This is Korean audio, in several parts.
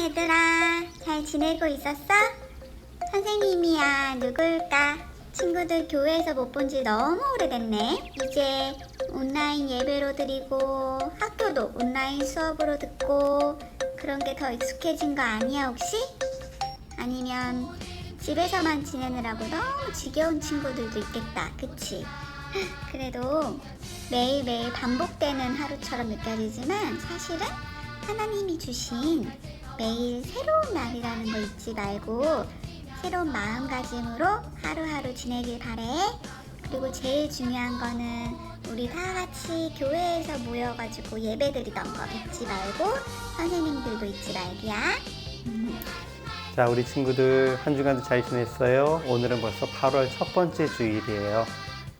얘들아, 잘 지내고 있었어? 선생님이야. 누굴까? 친구들 교회에서 못 본 지 너무 오래됐네. 이제 온라인 예배로 드리고 학교도 온라인 수업으로 듣고 그런 게 더 익숙해진 거 아니야 혹시? 아니면 집에서만 지내느라고 너무 지겨운 친구들도 있겠다, 그치? 그래도 매일매일 반복되는 하루처럼 느껴지지만 사실은 하나님이 주신 매일 새로운 날이라는 거 잊지 말고 새로운 마음가짐으로 하루하루 지내길 바래. 그리고 제일 중요한 거는 우리 다 같이 교회에서 모여가지고 예배드리던 거 잊지 말고 선생님들도 잊지 말기야. 자, 우리 친구들 한 주간도 잘 지냈어요? 오늘은 벌써 8월 첫 번째 주일이에요.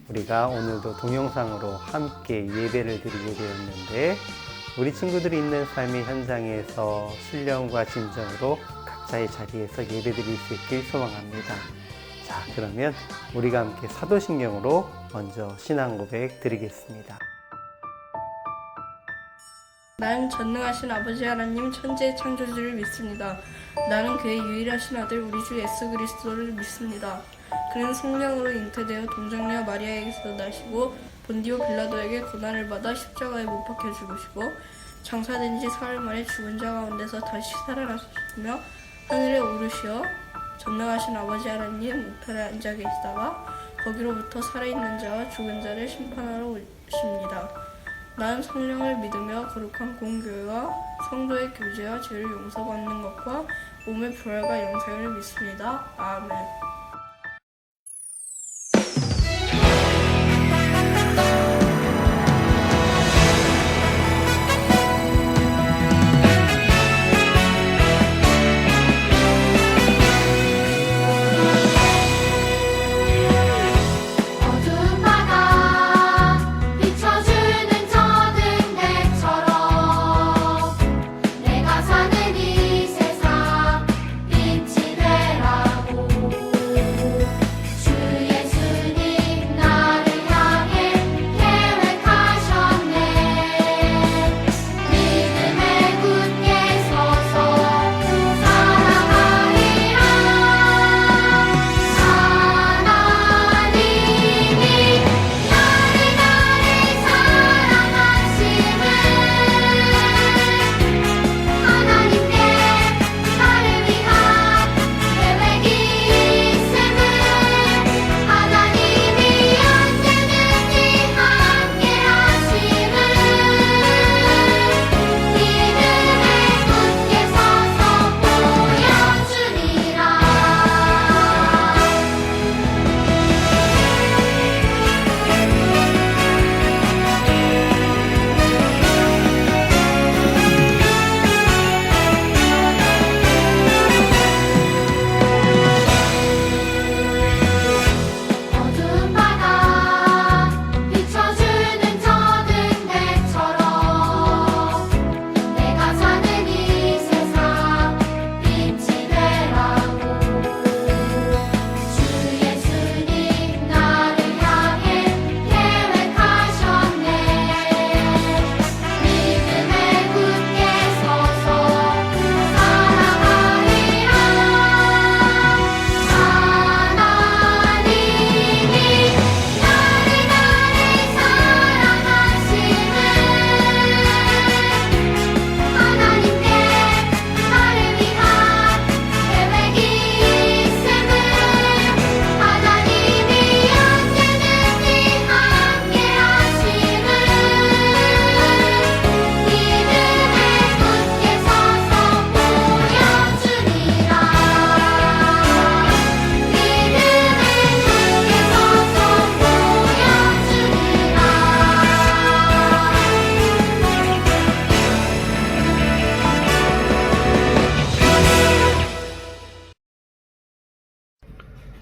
우리가 오늘도 동영상으로 함께 예배를 드리게 되었는데 우리 친구들이 있는 삶의 현장에서 신령과 진정으로 각자의 자리에서 예배 드릴 수 있길 소망합니다. 자, 그러면 우리가 함께 사도신경으로 먼저 신앙 고백 드리겠습니다. 나는 전능하신 아버지 하나님 천지의 창조주를 믿습니다. 나는 그의 유일하신 아들 우리 주 예수 그리스도를 믿습니다. 그는 성령으로 잉태되어 동정녀 마리아에게서 나시고 본디오 빌라도에게 고난을 받아 십자가에 못 박혀 죽으시고 장사된 지 사흘 만에 죽은 자 가운데서 다시 살아나셨으며 하늘에 오르시어 전능하신 아버지 하나님 우편에 앉아 계시다가 거기로부터 살아있는 자와 죽은 자를 심판하러 오십니다. 나는 성령을 믿으며 거룩한 공교회와 성도의 교제와 죄를 용서받는 것과 몸의 부활과 영생을 믿습니다. 아멘.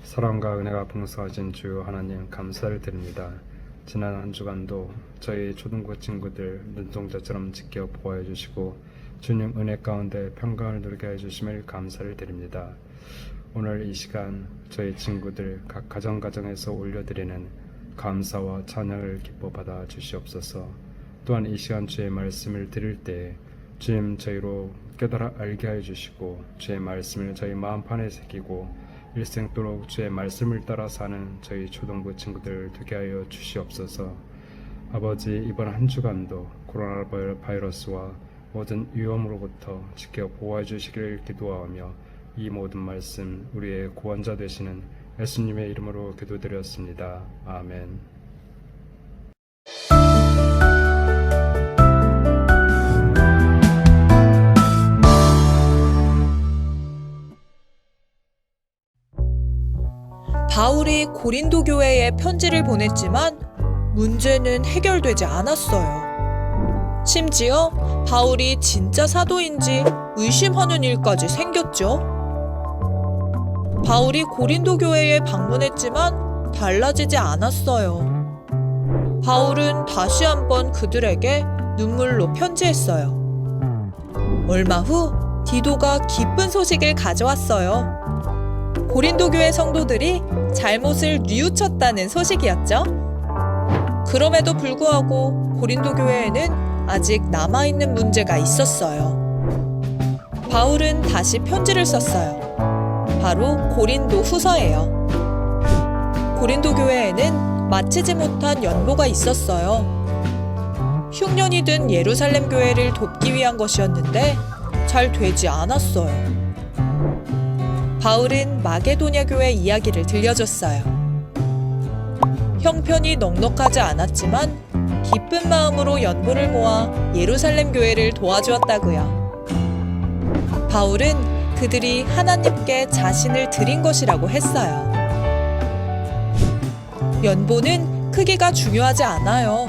사랑과 은혜가 풍성하신 주 하나님 감사를 드립니다. 지난 한 주간도 저희 초등부 친구들 눈동자처럼 지켜 보호해 주시고 주님 은혜 가운데 평강을 누리게 해주심을 감사를 드립니다. 오늘 이 시간 저희 친구들 각 가정에서 올려드리는 감사와 찬양을 기뻐 받아 주시옵소서. 또한 이 시간 주의 말씀을 드릴 때 주님 저희로 깨달아 알게 해주시고 주의 말씀을 저희 마음판에 새기고 일생도록 주의 말씀을 따라 사는 저희 초등부 친구들 되게 하여 주시옵소서. 아버지, 이번 한 주간도 코로나 바이러스와 모든 위험으로부터 지켜 보호해 주시기를 기도하며 이 모든 말씀 우리의 구원자 되시는 예수님의 이름으로 기도드렸습니다. 아멘. 바울이 고린도 교회에 편지를 보냈지만 문제는 해결되지 않았어요. 심지어 바울이 진짜 사도인지 의심하는 일까지 생겼죠. 바울이 고린도 교회에 방문했지만 달라지지 않았어요. 바울은 다시 한번 그들에게 눈물로 편지했어요. 얼마 후 디도가 기쁜 소식을 가져왔어요. 고린도 교회 성도들이 잘못을 뉘우쳤다는 소식이었죠. 그럼에도 불구하고 고린도 교회에는 아직 남아있는 문제가 있었어요. 바울은 다시 편지를 썼어요. 바로 고린도 후서예요. 고린도 교회에는 마치지 못한 연보가 있었어요. 흉년이 든 예루살렘 교회를 돕기 위한 것이었는데 잘 되지 않았어요. 바울은 마게도냐 교회 이야기를 들려줬어요. 형편이 넉넉하지 않았지만 기쁜 마음으로 연보를 모아 예루살렘 교회를 도와주었다고요. 바울은 그들이 하나님께 자신을 드린 것이라고 했어요. 연보는 크기가 중요하지 않아요.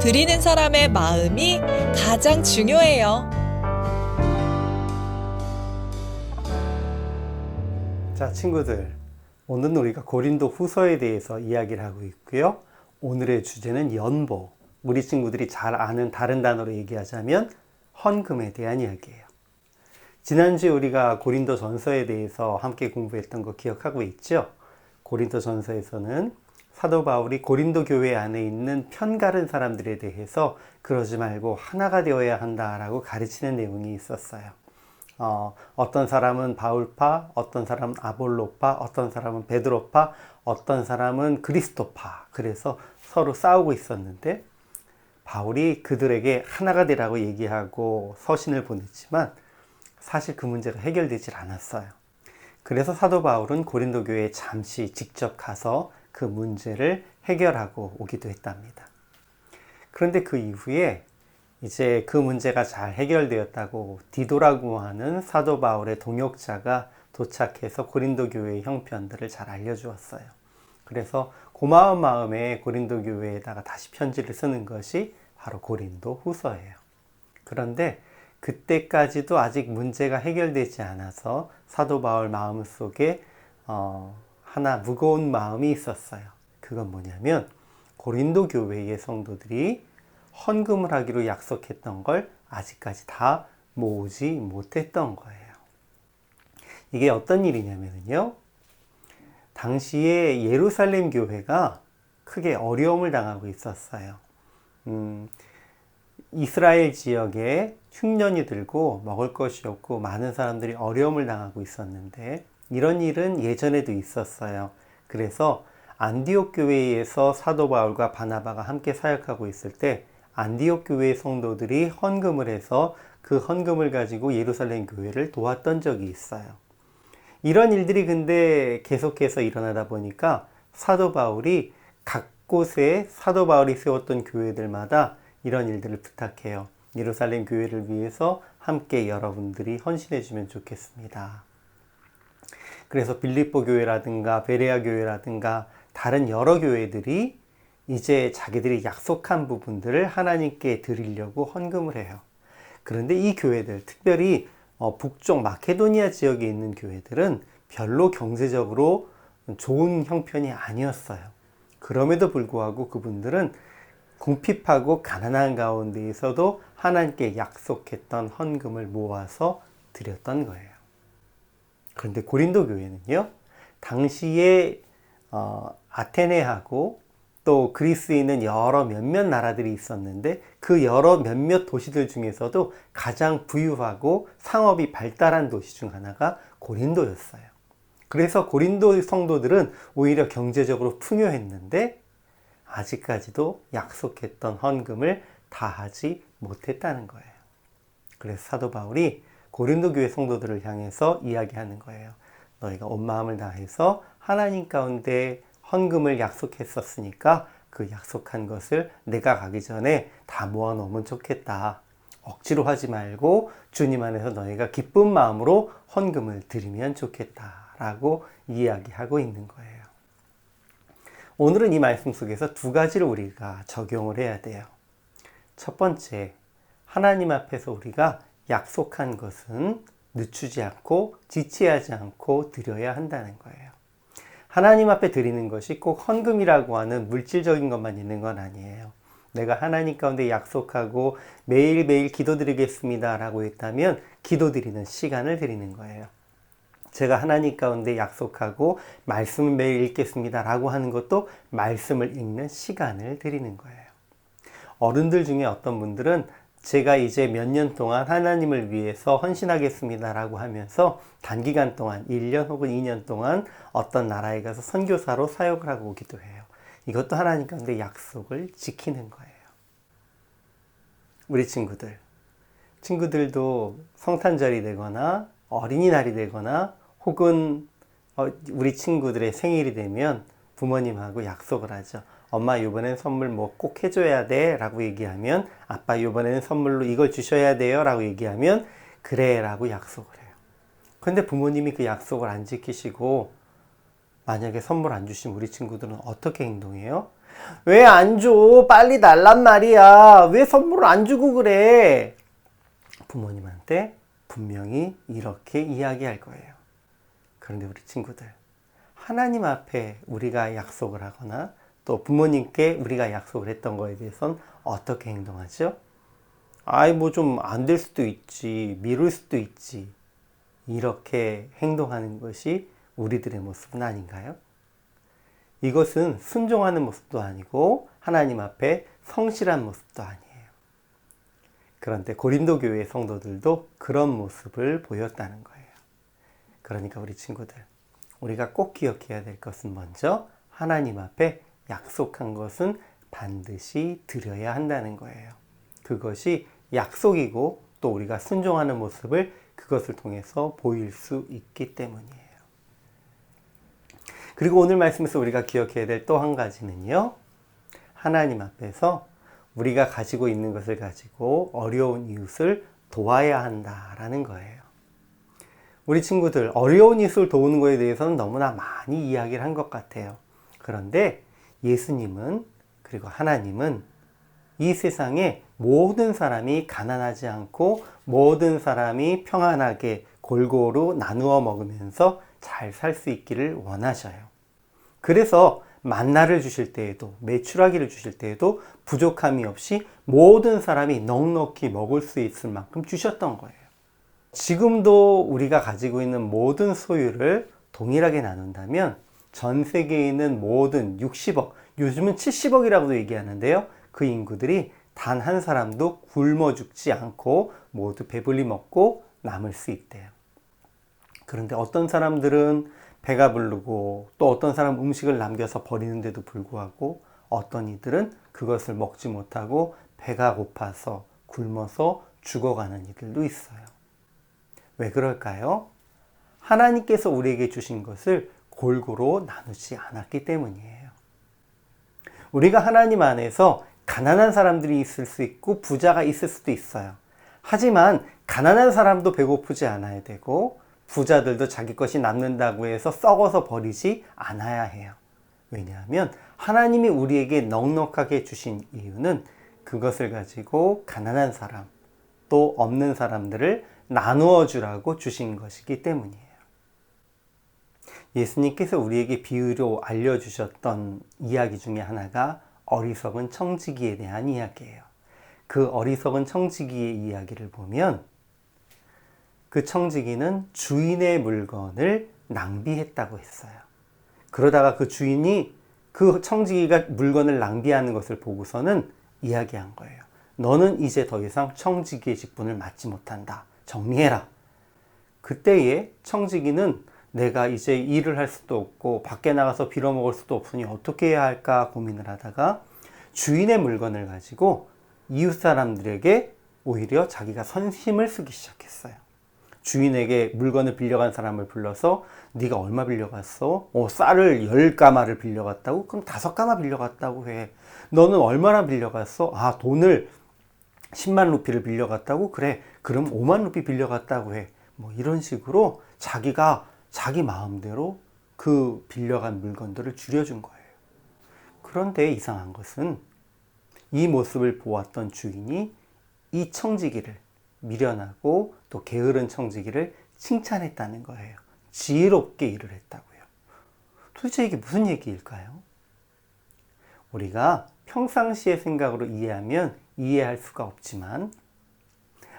드리는 사람의 마음이 가장 중요해요. 자, 친구들, 오늘은 우리가 고린도 후서에 대해서 이야기를 하고 있고요. 오늘의 주제는 연보. 우리 친구들이 잘 아는 다른 단어로 얘기하자면 헌금에 대한 이야기예요. 지난주에 우리가 고린도 전서에 대해서 함께 공부했던 거 기억하고 있죠? 고린도 전서에서는 사도 바울이 고린도 교회 안에 있는 편가른 사람들에 대해서 그러지 말고 하나가 되어야 한다라고 가르치는 내용이 있었어요. 어떤 사람은 바울파, 어떤 사람은 아볼로파, 어떤 사람은 베드로파, 어떤 사람은 그리스도파. 그래서 서로 싸우고 있었는데 바울이 그들에게 하나가 되라고 얘기하고 서신을 보냈지만 사실 그 문제가 해결되질 않았어요. 그래서 사도 바울은 고린도 교회에 잠시 직접 가서 그 문제를 해결하고 오기도 했답니다. 그런데 그 이후에 이제 그 문제가 잘 해결되었다고 디도라고 하는 사도 바울의 동역자가 도착해서 고린도 교회의 형편들을 잘 알려주었어요. 그래서 고마운 마음에 고린도 교회에다가 다시 편지를 쓰는 것이 바로 고린도 후서예요. 그런데 그때까지도 아직 문제가 해결되지 않아서 사도 바울 마음속에 하나 무거운 마음이 있었어요. 그건 뭐냐면 고린도 교회의 성도들이 헌금을 하기로 약속했던 걸 아직까지 다 모으지 못했던 거예요. 이게 어떤 일이냐면요. 당시에 예루살렘 교회가 크게 어려움을 당하고 있었어요. 이스라엘 지역에 흉년이 들고 먹을 것이 없고 많은 사람들이 어려움을 당하고 있었는데 이런 일은 예전에도 있었어요. 그래서 안디옥 교회에서 사도 바울과 바나바가 함께 사역하고 있을 때 안디옥 교회의 성도들이 헌금을 해서 그 헌금을 가지고 예루살렘 교회를 도왔던 적이 있어요. 이런 일들이 근데 계속해서 일어나다 보니까 사도 바울이 각 곳에 사도 바울이 세웠던 교회들마다 이런 일들을 부탁해요. 예루살렘 교회를 위해서 함께 여러분들이 헌신해 주면 좋겠습니다. 그래서 빌립보 교회라든가 베레아 교회라든가 다른 여러 교회들이 이제 자기들이 약속한 부분들을 하나님께 드리려고 헌금을 해요. 그런데 이 교회들, 특별히 북쪽 마케도니아 지역에 있는 교회들은 별로 경제적으로 좋은 형편이 아니었어요. 그럼에도 불구하고 그분들은 궁핍하고 가난한 가운데에서도 하나님께 약속했던 헌금을 모아서 드렸던 거예요. 그런데 고린도 교회는요, 당시에 아테네하고 또 그리스에 있는 여러 몇몇 나라들이 있었는데 그 여러 몇몇 도시들 중에서도 가장 부유하고 상업이 발달한 도시 중 하나가 고린도였어요. 그래서 고린도 성도들은 오히려 경제적으로 풍요했는데 아직까지도 약속했던 헌금을 다 하지 못했다는 거예요. 그래서 사도 바울이 고린도 교회 성도들을 향해서 이야기하는 거예요. 너희가 온 마음을 다해서 하나님 가운데 헌금을 약속했었으니까 그 약속한 것을 내가 가기 전에 다 모아놓으면 좋겠다. 억지로 하지 말고 주님 안에서 너희가 기쁜 마음으로 헌금을 드리면 좋겠다라고 이야기하고 있는 거예요. 오늘은 이 말씀 속에서 두 가지를 우리가 적용을 해야 돼요. 첫 번째, 하나님 앞에서 우리가 약속한 것은 늦추지 않고 지체하지 않고 드려야 한다는 거예요. 하나님 앞에 드리는 것이 꼭 헌금이라고 하는 물질적인 것만 있는 건 아니에요. 내가 하나님 가운데 약속하고 매일매일 기도드리겠습니다 라고 했다면 기도드리는 시간을 드리는 거예요. 제가 하나님 가운데 약속하고 말씀을 매일 읽겠습니다 라고 하는 것도 말씀을 읽는 시간을 드리는 거예요. 어른들 중에 어떤 분들은 제가 이제 몇 년 동안 하나님을 위해서 헌신하겠습니다 라고 하면서 단기간 동안 1년 혹은 2년 동안 어떤 나라에 가서 선교사로 사역을 하고 오기도 해요. 이것도 하나님 가운데 약속을 지키는 거예요. 우리 친구들도 성탄절이 되거나 어린이날이 되거나 혹은 우리 친구들의 생일이 되면 부모님하고 약속을 하죠. 엄마 이번엔 선물 뭐 꼭 해줘야 돼 라고 얘기하면 아빠 이번에는 선물로 이걸 주셔야 돼요 라고 얘기하면 그래 라고 약속을 해요. 근데 부모님이 그 약속을 안 지키시고 만약에 선물 안 주시면 우리 친구들은 어떻게 행동해요? 왜 안 줘? 빨리 달란 말이야. 왜 선물을 안 주고 그래? 부모님한테 분명히 이렇게 이야기할 거예요. 그런데 우리 친구들, 하나님 앞에 우리가 약속을 하거나 또 부모님께 우리가 약속을 했던 거에 대해서는 어떻게 행동하죠? 아이 뭐 좀 안 될 수도 있지, 미룰 수도 있지. 이렇게 행동하는 것이 우리들의 모습은 아닌가요? 이것은 순종하는 모습도 아니고 하나님 앞에 성실한 모습도 아니에요. 그런데 고린도 교회의 성도들도 그런 모습을 보였다는 거예요. 그러니까 우리 친구들, 우리가 꼭 기억해야 될 것은 먼저 하나님 앞에 약속한 것은 반드시 드려야 한다는 거예요. 그것이 약속이고 또 우리가 순종하는 모습을 그것을 통해서 보일 수 있기 때문이에요. 그리고 오늘 말씀에서 우리가 기억해야 될 또 한 가지는요. 하나님 앞에서 우리가 가지고 있는 것을 가지고 어려운 이웃을 도와야 한다라는 거예요. 우리 친구들, 어려운 이웃을 도우는 것에 대해서는 너무나 많이 이야기를 한 것 같아요. 그런데 예수님은 그리고 하나님은 이 세상에 모든 사람이 가난하지 않고 모든 사람이 평안하게 골고루 나누어 먹으면서 잘 살 수 있기를 원하셔요. 그래서 만나를 주실 때에도 메추라기를 주실 때에도 부족함이 없이 모든 사람이 넉넉히 먹을 수 있을 만큼 주셨던 거예요. 지금도 우리가 가지고 있는 모든 소유를 동일하게 나눈다면 전 세계에 있는 모든 60억, 요즘은 70억이라고도 얘기하는데요. 그 인구들이 단 한 사람도 굶어 죽지 않고 모두 배불리 먹고 남을 수 있대요. 그런데 어떤 사람들은 배가 부르고 또 어떤 사람 음식을 남겨서 버리는데도 불구하고 어떤 이들은 그것을 먹지 못하고 배가 고파서 굶어서 죽어가는 이들도 있어요. 왜 그럴까요? 하나님께서 우리에게 주신 것을 골고루 나누지 않았기 때문이에요. 우리가 하나님 안에서 가난한 사람들이 있을 수 있고 부자가 있을 수도 있어요. 하지만 가난한 사람도 배고프지 않아야 되고 부자들도 자기 것이 남는다고 해서 썩어서 버리지 않아야 해요. 왜냐하면 하나님이 우리에게 넉넉하게 주신 이유는 그것을 가지고 가난한 사람 또 없는 사람들을 나누어 주라고 주신 것이기 때문이에요. 예수님께서 우리에게 비유로 알려주셨던 이야기 중에 하나가 어리석은 청지기에 대한 이야기예요. 그 어리석은 청지기의 이야기를 보면 그 청지기는 주인의 물건을 낭비했다고 했어요. 그러다가 그 주인이 그 청지기가 물건을 낭비하는 것을 보고서는 이야기한 거예요. 너는 이제 더 이상 청지기의 직분을 맡지 못한다. 정리해라. 그때에 청지기는 내가 이제 일을 할 수도 없고 밖에 나가서 빌어먹을 수도 없으니 어떻게 해야 할까 고민을 하다가 주인의 물건을 가지고 이웃 사람들에게 오히려 자기가 선심을 쓰기 시작했어요. 주인에게 물건을 빌려간 사람을 불러서 네가 얼마 빌려갔어? 쌀을 10가마를 빌려갔다고? 그럼 5가마 빌려갔다고 해. 너는 얼마나 빌려갔어? 돈을 10만 루피를 빌려갔다고? 그래. 그럼 5만 루피 빌려갔다고 해. 뭐 이런 식으로 자기가 자기 마음대로 그 빌려간 물건들을 줄여준 거예요. 그런데 이상한 것은 이 모습을 보았던 주인이 이 청지기를 미련하고 또 게으른 청지기를 칭찬했다는 거예요. 지혜롭게 일을 했다고요. 도대체 이게 무슨 얘기일까요? 우리가 평상시의 생각으로 이해하면 이해할 수가 없지만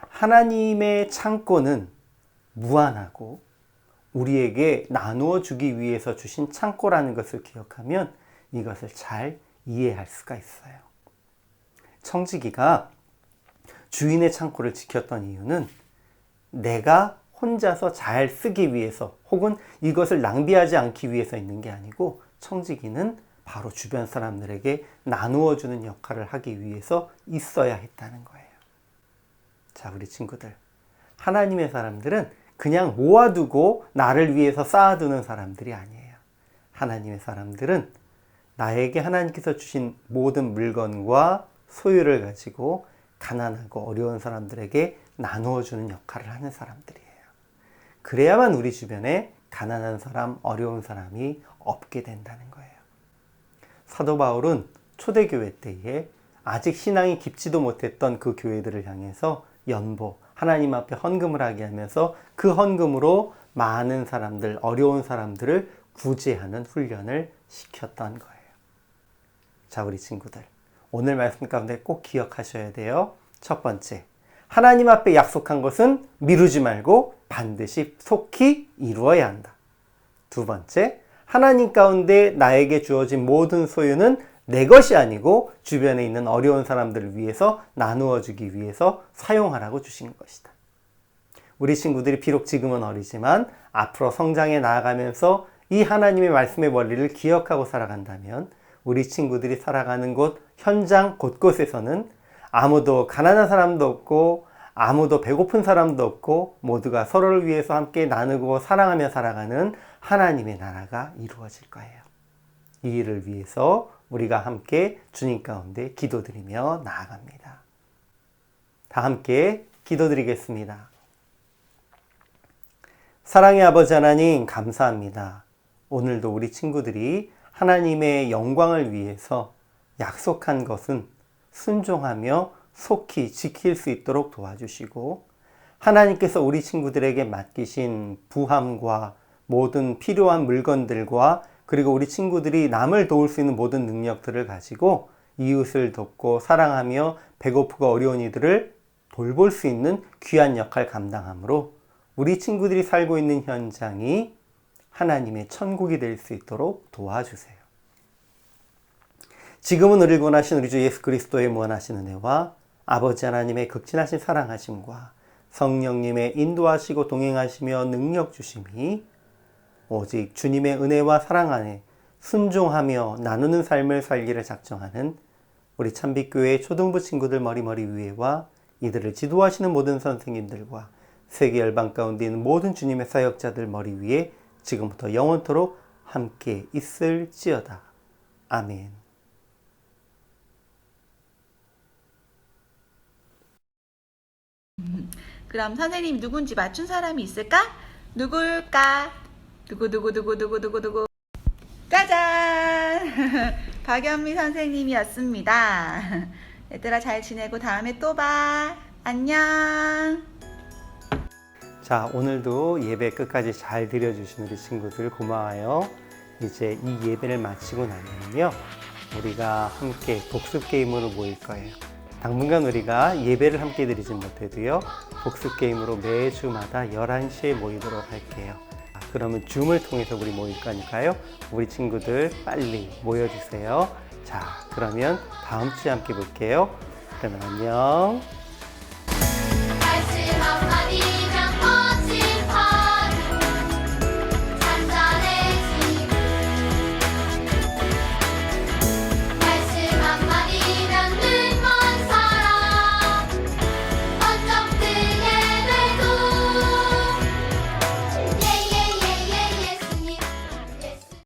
하나님의 창고는 무한하고 우리에게 나누어 주기 위해서 주신 창고라는 것을 기억하면 이것을 잘 이해할 수가 있어요. 청지기가 주인의 창고를 지켰던 이유는 내가 혼자서 잘 쓰기 위해서 혹은 이것을 낭비하지 않기 위해서 있는 게 아니고 청지기는 바로 주변 사람들에게 나누어 주는 역할을 하기 위해서 있어야 했다는 거예요. 자, 우리 친구들. 하나님의 사람들은 그냥 모아두고 나를 위해서 쌓아두는 사람들이 아니에요. 하나님의 사람들은 나에게 하나님께서 주신 모든 물건과 소유를 가지고 가난하고 어려운 사람들에게 나누어 주는 역할을 하는 사람들이에요. 그래야만 우리 주변에 가난한 사람, 어려운 사람이 없게 된다는 거예요. 사도 바울은 초대교회 때에 아직 신앙이 깊지도 못했던 그 교회들을 향해서 연보, 하나님 앞에 헌금을 하게 하면서 그 헌금으로 많은 사람들, 어려운 사람들을 구제하는 훈련을 시켰던 거예요. 자, 우리 친구들. 오늘 말씀 가운데 꼭 기억하셔야 돼요. 첫 번째, 하나님 앞에 약속한 것은 미루지 말고 반드시 속히 이루어야 한다. 두 번째, 하나님 가운데 나에게 주어진 모든 소유는 내 것이 아니고 주변에 있는 어려운 사람들을 위해서 나누어 주기 위해서 사용하라고 주신 것이다. 우리 친구들이 비록 지금은 어리지만 앞으로 성장해 나아가면서 이 하나님의 말씀의 원리를 기억하고 살아간다면 우리 친구들이 살아가는 곳, 현장 곳곳에서는 아무도 가난한 사람도 없고 아무도 배고픈 사람도 없고 모두가 서로를 위해서 함께 나누고 사랑하며 살아가는 하나님의 나라가 이루어질 거예요. 이 일을 위해서 우리가 함께 주님 가운데 기도드리며 나아갑니다. 다 함께 기도드리겠습니다. 사랑의 아버지 하나님, 감사합니다. 오늘도 우리 친구들이 하나님의 영광을 위해서 약속한 것은 순종하며 속히 지킬 수 있도록 도와주시고 하나님께서 우리 친구들에게 맡기신 부함과 모든 필요한 물건들과 그리고 우리 친구들이 남을 도울 수 있는 모든 능력들을 가지고 이웃을 돕고 사랑하며 배고프고 어려운 이들을 돌볼 수 있는 귀한 역할 감당함으로 우리 친구들이 살고 있는 현장이 하나님의 천국이 될 수 있도록 도와주세요. 지금은 우리를 구원하신 우리 주 예수 그리스도의 무한하신 은혜와 아버지 하나님의 극진하신 사랑하심과 성령님의 인도하시고 동행하시며 능력 주심이 오직 주님의 은혜와 사랑 안에 순종하며 나누는 삶을 살기를 작정하는 우리 참빛교회 초등부 친구들 머리 위에와 이들을 지도하시는 모든 선생님들과 세계 열방 가운데 있는 모든 주님의 사역자들 머리 위에 지금부터 영원토록 함께 있을지어다. 아멘. 그럼 선생님 누군지 맞춘 사람이 있을까? 누굴까? 누구. 짜잔! 박연미 선생님이었습니다. 얘들아 잘 지내고 다음에 또 봐. 안녕. 자, 오늘도 예배 끝까지 잘 드려주신 우리 친구들 고마워요. 이제 이 예배를 마치고 나면요, 우리가 함께 복습 게임으로 모일 거예요. 당분간 우리가 예배를 함께 드리진 못해도요, 복습 게임으로 매주마다 11시에 모이도록 할게요. 그러면 줌을 통해서 우리 모일 거니까요. 우리 친구들 빨리 모여주세요. 자, 그러면 다음 주에 함께 볼게요. 그러면 안녕.